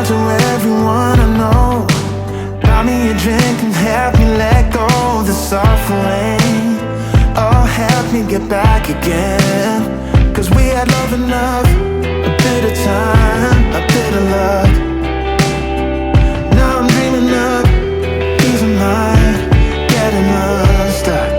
out to everyone I know. Buy me a drink and help me let go of the suffering. Oh, help me get back again. 'Cause we had love enough, a bit of time, a bit of luck. Now I'm dreaming up peace of mind, getting unstuck.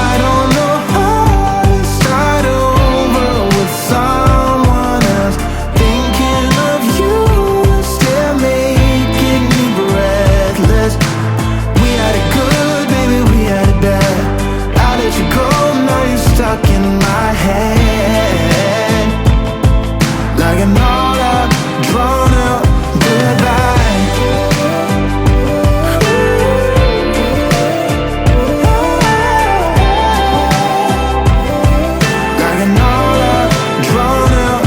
I don't know how to start over with someone else. Thinking of you still making me breathless. We had it good, baby, we had it bad. I let you go, now you're stuck in my head. Like an all out, drawn out goodbye. Like an all out, drawn out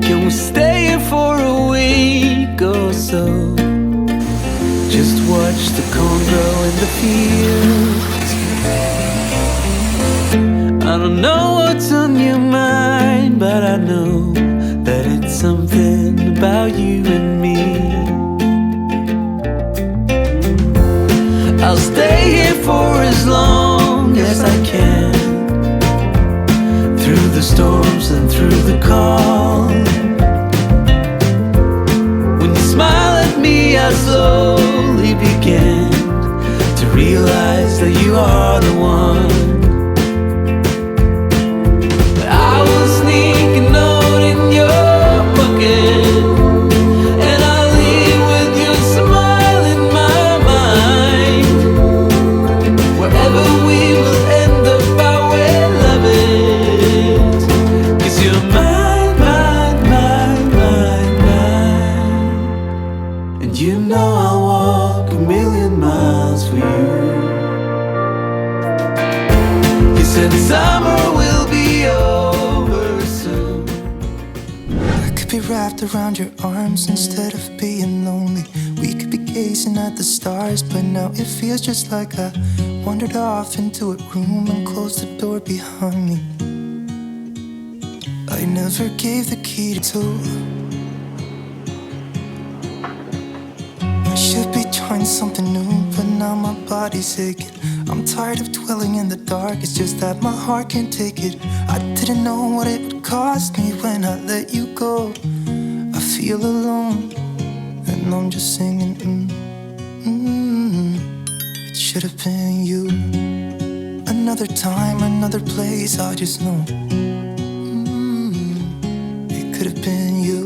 Can we stay here for a week or so? Just watch the corn grow in the fields. I don't know what's on your mind, but I know that it's something about you and me. I'll stay here for as long as I can, through the storms and through the calm. When you smile at me, I slowly began to realize that you are the one. I will sneak a note in your pocket, and I'll leave with your smile in my mind. Wherever we will end up, I will love it. 'Cause you're mine, mine, mine, mine, mine. And you know I'll walk a million miles for you. You said summer will be over soon. I could be wrapped around your arms instead of being lonely. We could be gazing at the stars, but now it feels just like I wandered off into a room and closed the door behind me. I never gave the key to. I should be trying something new, but now my body's aching. I'm tired of dwelling in the dark, it's just that my heart can't take it. I didn't know what it would cost me when I let you go. I feel alone, and I'm just singing, It should have been you. Another time, another place, I just know. It could have been you.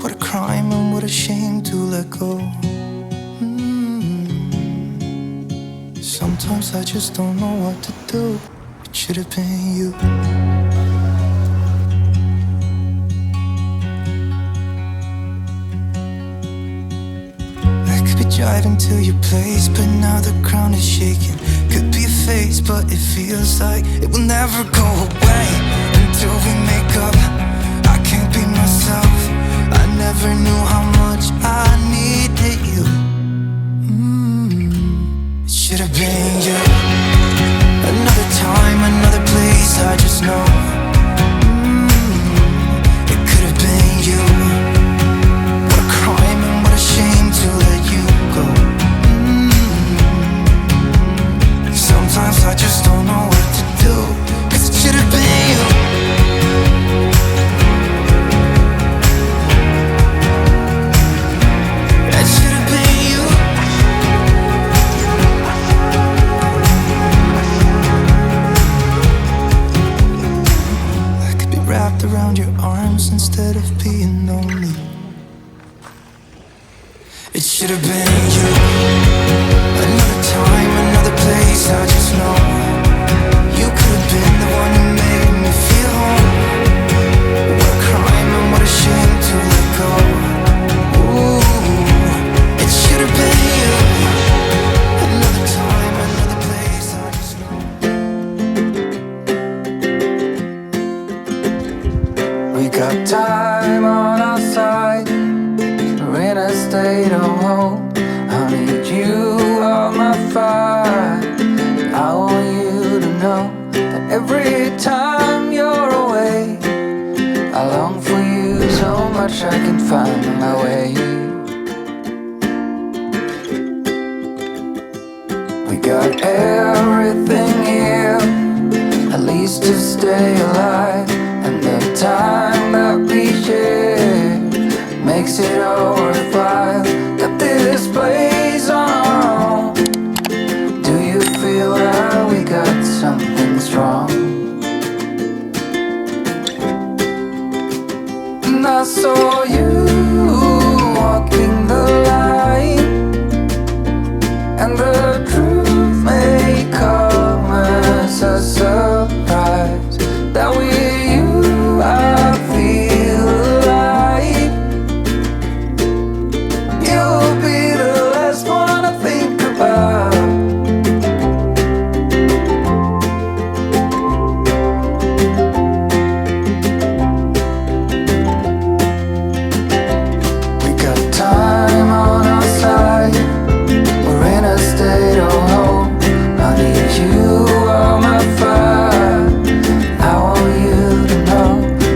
What a crime and what a shame to let go. Sometimes I just don't know what to do. It should have been you. I could be driving to your place, but now the ground is shaking. Could be a phase, but it feels like it will never go away until we make up. I can't be myself. I never knew how much I needed you. It should have been you. Another time, another place, I just know. It could have been you. What a crime and what a shame to let you go. Sometimes I just don't know what to do, 'cause it should have been you. It should have been you. I could be wrapped around your arms instead of being lonely. It should have been you. Another time, another place, I just know. You could have been the one who made me feel home. What a crime and what a shame to let go. Ooh, it should have been you. Another time, another place, I just know. We got time on our side. I can find my way. We got everything here, at least to stay alive. And the time that we share makes it all worthwhile. Got this place on our own. Do you feel that we got something strong? And I saw you walking the line, and the truth may come as a surprise that with you I feel alive. You'll be the last one I think about. We got time on our side, we're in a state of hope. Honey, you are my fire. I want you to know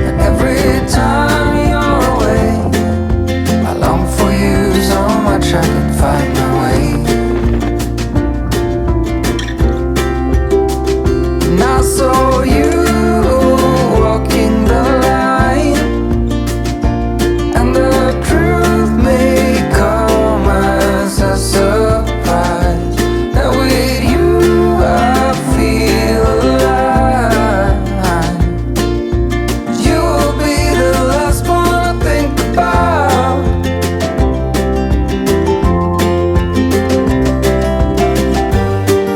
that every time you're away, I long for you so much I can find my way. And I saw you walking the line, and the truth may come as a surprise that with you I feel alive. You will be the last one I think about.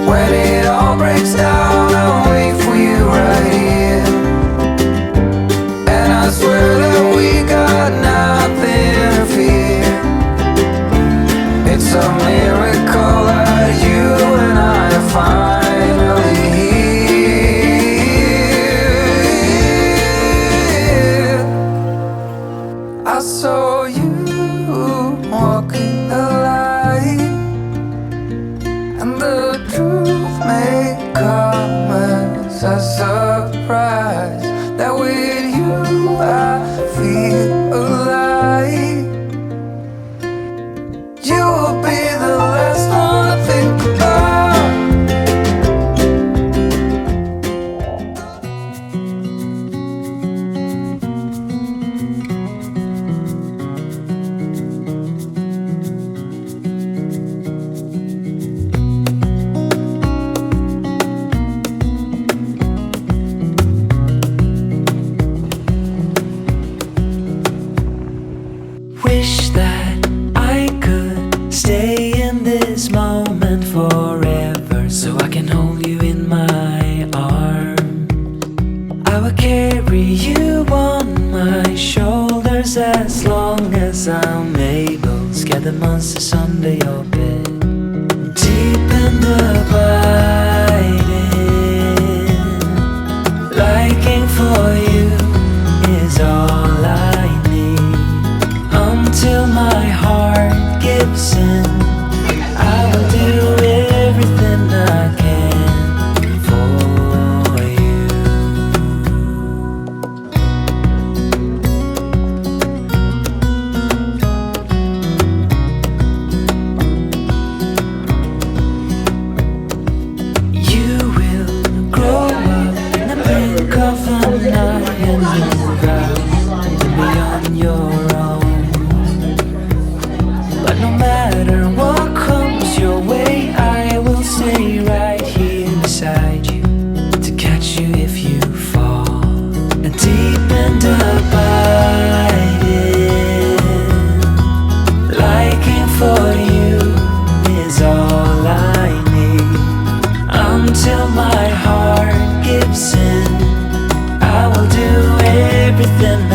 When it all breaks down, I'll wait for you right here. And I swear that we got nothing to fear. It's a miracle that you and I are finally here. I saw you walking the line, and the truth may come as a surprise that with you I feel alive. You will be the last one I think about. Wish that I could stay in this moment forever, so I can hold you in my arms. I will carry you on my shoulders as long as I'm able. Scare the monsters under your bed. Deep and abiding, liking for you is all I need. Until my heart gives in, I will do everything I can for you. You will grow up in the brink of the night and move out to be on your own. But no matter what comes your way, I will stay right here beside you to catch you if you fall. And deep and abiding, liking for you is all I need. Until my heart gives in, I will do everything I